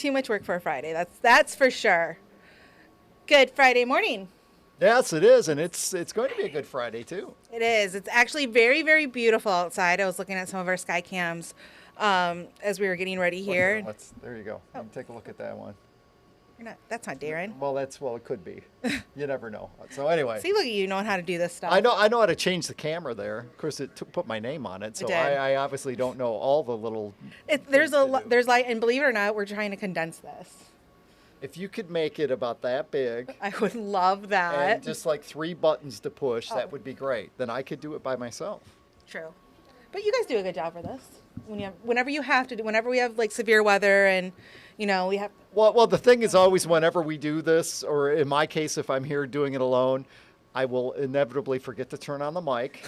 Too much work for a Friday. That's for sure. Good Friday morning. Yes, it is, and it's going to be a good Friday too. It is. It's actually very, very beautiful outside. I was looking at some of our sky cams as we were getting ready here. There you go. You can take a look at that one. That's not Darrin. Well, it could be. You never know. So anyway. See, look at you knowing how to do this stuff. I know how to change the camera there. Of course, put my name on it, so I obviously don't know all the little. There's like, and believe it or not, we're trying to condense this. If you could make it about that big, I would love that. And just like 3 buttons to push, that would be great. Then I could do it by myself. True, but you guys do a good job for this. Whenever you have to do, whenever we have like severe weather and, we have. Well, the thing is always whenever we do this, or in my case, if I'm here doing it alone, I will inevitably forget to turn on the mic.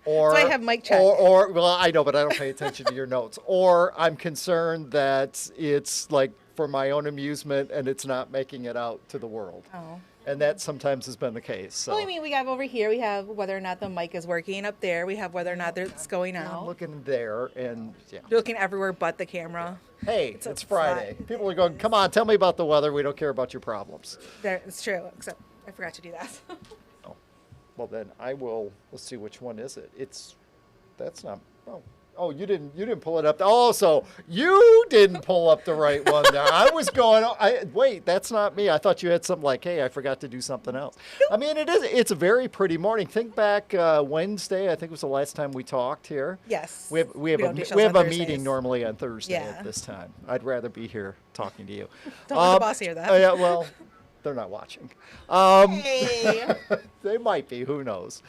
Or, so I have mic check. Well, I know, but I don't pay attention to your notes. Or I'm concerned that it's like for my own amusement and it's not making it out to the world. Oh. And that sometimes has been the case. So. Well, I mean, we have over here, we have whether or not the mic is working. Up there, we have whether or not it's going out. I'm looking there, and yeah. You're looking everywhere but the camera. Hey, it's Friday. People are going, come on, tell me about the weather. We don't care about your problems. It's true, except I forgot to do that. Oh. Well, then I will. Let's see, which one is it? That's not. Oh, you didn't pull it up. Oh, so you didn't pull up the right one there. I was going, wait, that's not me. I thought you had something like, hey, I forgot to do something else. I mean, it's a very pretty morning. Think back Wednesday, I think it was the last time we talked here. Yes. We have a meeting normally on Thursday at this time. I'd rather be here talking to you. Don't let the boss hear that. Yeah, well, they're not watching. Hey. They might be, who knows.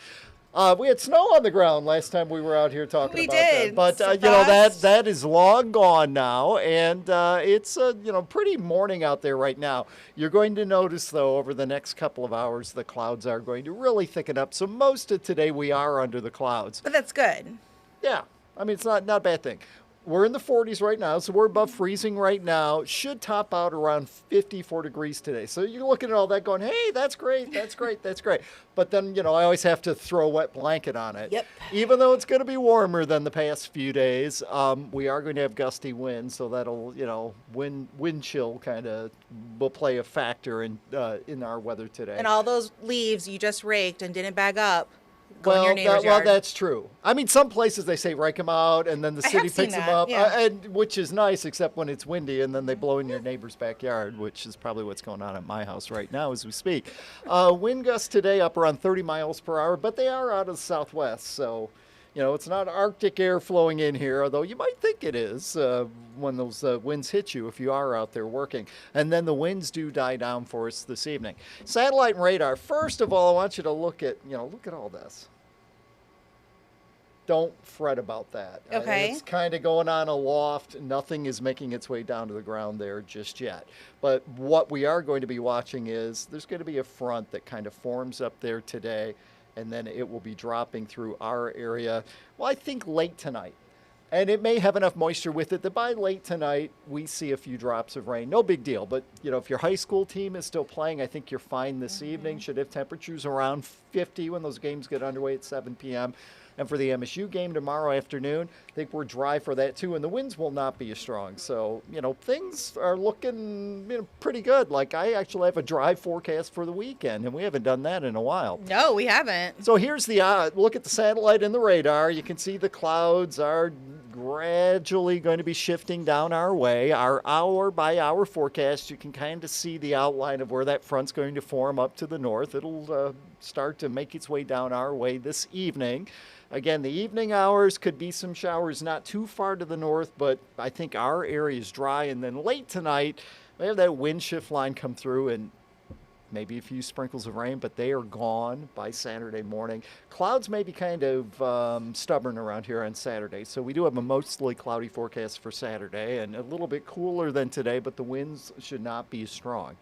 We had snow on the ground last time we were out here talking about did. that. But, that is long gone now, and it's a, pretty morning out there right now. You're going to notice, though, over the next couple of hours, the clouds are going to really thicken up. So most of today we are under the clouds. But that's good. Yeah. I mean, it's not a bad thing. We're in the 40s right now, so we're above freezing right now. Should top out around 54 degrees today. So you're looking at all that going, hey, that's great, that's great, that's great. But then, I always have to throw a wet blanket on it. Yep. Even though it's going to be warmer than the past few days, we are going to have gusty winds, so that'll, wind chill kind of will play a factor in our weather today. And all those leaves you just raked and didn't bag up. Go in your neighbor's well, yard. that's true. I mean, some places they say rake them out, and then the city picks them up, which is nice, except when it's windy, and then they blow in your neighbor's backyard, which is probably what's going on at my house right now as we speak. Wind gusts today up around 30 miles per hour, but they are out of the southwest, so it's not Arctic air flowing in here, although you might think it is when those winds hit you if you are out there working. And then the winds do die down for us this evening. Satellite and radar. First of all, I want you to look at all this. Don't fret about that. Okay. It's kind of going on aloft. Nothing is making its way down to the ground there just yet. But what we are going to be watching is there's going to be a front that kind of forms up there today, and then it will be dropping through our area, well, I think late tonight. And it may have enough moisture with it that by late tonight, we see a few drops of rain. No big deal. But, if your high school team is still playing, I think you're fine this evening. Should have temperatures around 50 when those games get underway at 7 p.m. And for the MSU game tomorrow afternoon, I think we're dry for that too. And the winds will not be as strong. So, things are looking pretty good. Like, I actually have a dry forecast for the weekend, and we haven't done that in a while. No, we haven't. So here's the look at the satellite and the radar. You can see the clouds are gradually going to be shifting down our way. Our hour-by-hour forecast, you can kind of see the outline of where that front's going to form up to the north. It'll start to make its way down our way this evening. Again, the evening hours could be some showers not too far to the north, but I think our area is dry. And then late tonight, we have that wind shift line come through and maybe a few sprinkles of rain, but they are gone by Saturday morning. Clouds may be kind of stubborn around here on Saturday, so we do have a mostly cloudy forecast for Saturday and a little bit cooler than today, but the winds should not be as strong.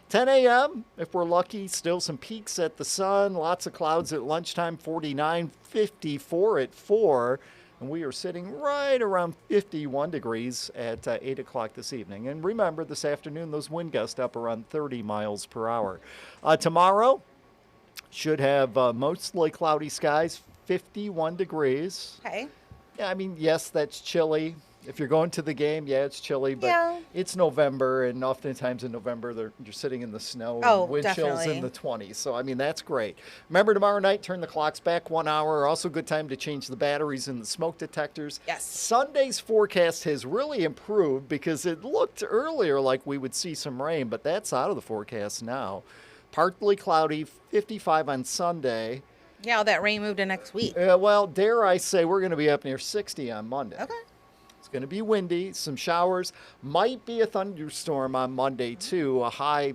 10 a.m., if we're lucky, still some peaks at the sun, lots of clouds at lunchtime, 49, 54 at 4, and we are sitting right around 51 degrees at 8 o'clock this evening. And remember, this afternoon, those wind gusts up around 30 miles per hour. Tomorrow, should have mostly cloudy skies, 51 degrees. Okay. Yeah, I mean, yes, that's chilly. If you're going to the game, yeah, it's chilly, but Yeah. it's November, and oftentimes in November you're sitting in the snow Oh, and wind chills definitely. in the 20s. So, I mean, that's great. Remember, tomorrow night, turn the clocks back 1 hour. Also, good time to change the batteries in the smoke detectors. Yes. Sunday's forecast has really improved because it looked earlier like we would see some rain, but that's out of the forecast now. Partly cloudy, 55 on Sunday. Yeah, all that rain moved to next week. Well, dare I say, we're going to be up near 60 on Monday. Okay. It's going to be windy, some showers, might be a thunderstorm on Monday too, a high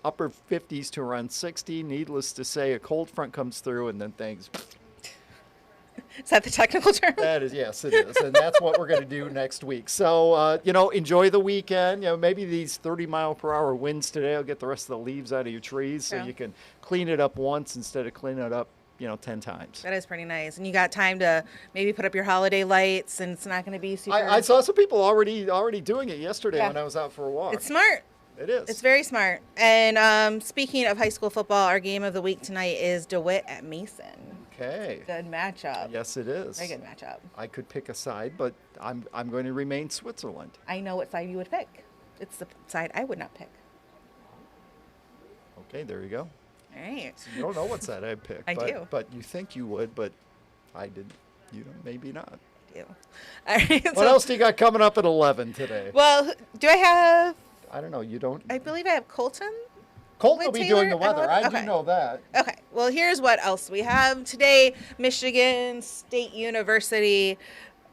upper 50s to around 60. Needless to say, a cold front comes through and then things. Is that the technical term? That is, yes, it is. And that's what we're going to do next week. So, enjoy the weekend. Maybe these 30-mile-per-hour winds today will get the rest of the leaves out of your trees so Yeah. you can clean it up once instead of cleaning it up 10 times. That is pretty nice. And you got time to maybe put up your holiday lights, and it's not going to be super. I saw some people already doing it yesterday Yeah. when I was out for a walk. It's smart. It is. It's very smart. And speaking of high school football, our game of the week tonight is DeWitt at Mason. Okay. Good matchup. Yes, it is. Very good matchup. I could pick a side, but I'm going to remain Switzerland. I know what side you would pick. It's the side I would not pick. Okay, there you go. All right. So you don't know what side I'd pick. I but, do. But you think you would, but I did. Maybe not. I do. All right. What else do you got coming up at 11 today? Well, do I have? I don't know. You don't. I believe I have Colton. Colton with will be Taylor doing the weather. I Okay. do know that. Okay, well, here's what else we have today. Michigan State University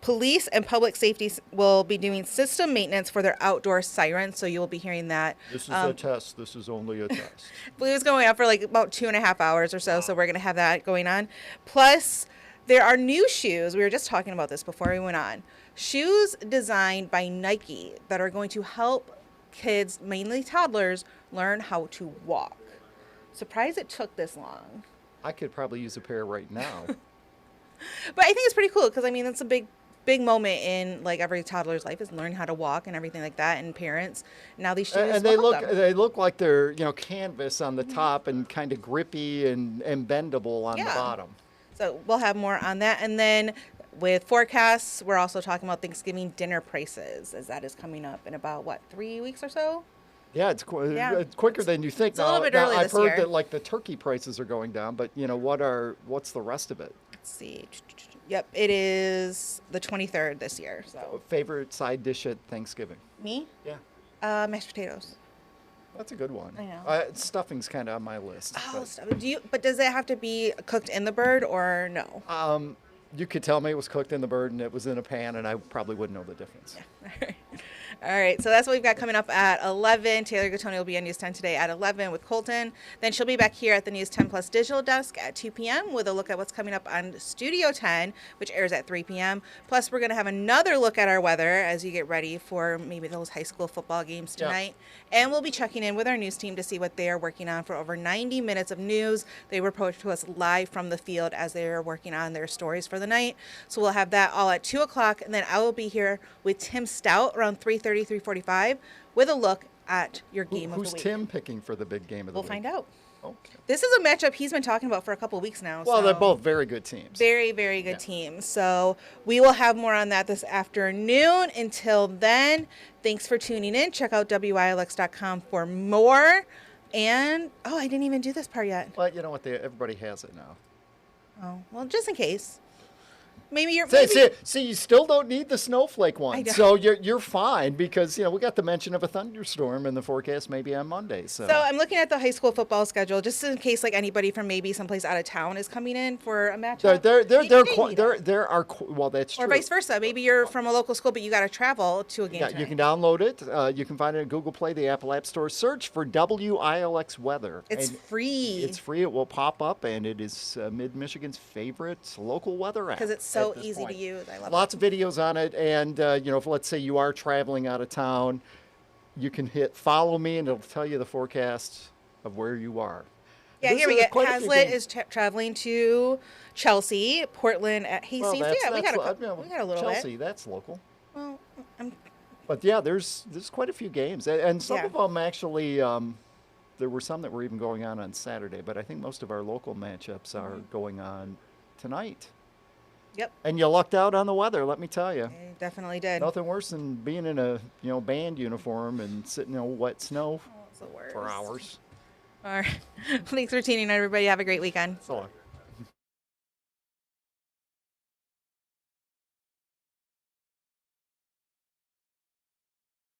Police and Public Safety will be doing system maintenance for their outdoor sirens, so you'll be hearing that. This is a test. This is only a test. I believe it's going on for like about 2.5 hours or so, so we're going to have that going on. Plus, there are new shoes. We were just talking about this before we went on. Shoes designed by Nike that are going to help kids, mainly toddlers, learn how to walk. Surprised it took this long. I could probably use a pair right now. But I think it's pretty cool because, I mean, it's a big moment in like every toddler's life is learn how to walk and everything like that, and parents. Now these shoes And will help them. they look like they're canvas on the top and kind of grippy and bendable on the Yeah. bottom. So we'll have more on that. And then with forecasts, we're also talking about Thanksgiving dinner prices, as that is coming up in about, 3 weeks or so? Yeah, it's it's quicker than you think. It's a little bit early I've this heard year. that like the turkey prices are going down, but what's the rest of it? Let's see. Yep, it is the 23rd this year. So Favorite side dish at Thanksgiving? me, Yeah, mashed potatoes. that's a good one. I know. Stuffing's kind of on my list. Oh, stuff. But does it have to be cooked in the bird or no? You could tell me it was cooked in the bird and it was in a pan, and I probably wouldn't know the difference. All right, so that's what we've got coming up at 11. Taylor Gattoni will be on News 10 today at 11 with Colton. Then she'll be back here at the News 10 Plus digital desk at 2 p.m. with a look at what's coming up on Studio 10, which airs at 3 p.m. Plus, we're going to have another look at our weather as you get ready for maybe those high school football games Yeah. tonight. And we'll be checking in with our news team to see what they are working on for over 90 minutes of news. They report to us live from the field as they are working on their stories for the night. So we'll have that all at 2 o'clock. And then I will be here with Tim Stout around 3:30, 3:45 with a look at your game of the Who's week. Tim picking for the big game of the We'll week? find out. Okay. This is a matchup he's been talking about for a couple of weeks now. Well, so they're both very good teams. very, very good Yeah. teams. So we will have more on that this afternoon. Until then, thanks for tuning in. Check out WILX.com for more. And, I didn't even do this part yet. But you know what? Everybody has it now. Oh, well, just in case. Maybe you're. See, you still don't need the snowflake I one, know. so you're fine because we got the mention of a thunderstorm in the forecast maybe on Monday. So, So I'm looking at the high school football schedule just in case like anybody from maybe someplace out of town is coming in for a matchup. well, that's true. Or vice versa. Maybe you're from a local school, but you got to travel to a game Yeah, tonight. you can download it. You can find it in Google Play, the Apple App Store. Search for WILX Weather. It's And free. It's free. It will pop up, and it is Mid-Michigan's favorite local weather app. because it's so at this easy point. to use. I love Lots of videos on it, and if let's say you are traveling out of town, you can hit follow me, and it'll tell you the forecast of where you are. it. Yeah, This here we is go. quite a few Hazlitt games. is traveling to Chelsea, Portland at Hastings. Well, Yeah, we got a little Chelsea, bit. that's local. Well, I'm, But yeah, there's quite a few games, and some Yeah. of them actually. There were some that were even going on Saturday, but I think most of our local matchups are Mm-hmm. going on tonight. Yep. And you lucked out on the weather, let me tell you. I definitely did. Nothing worse than being in a band uniform and sitting in wet snow Oh, it's the worst. for hours. All right. Thanks for tuning in, everybody. Have a great weekend. So long.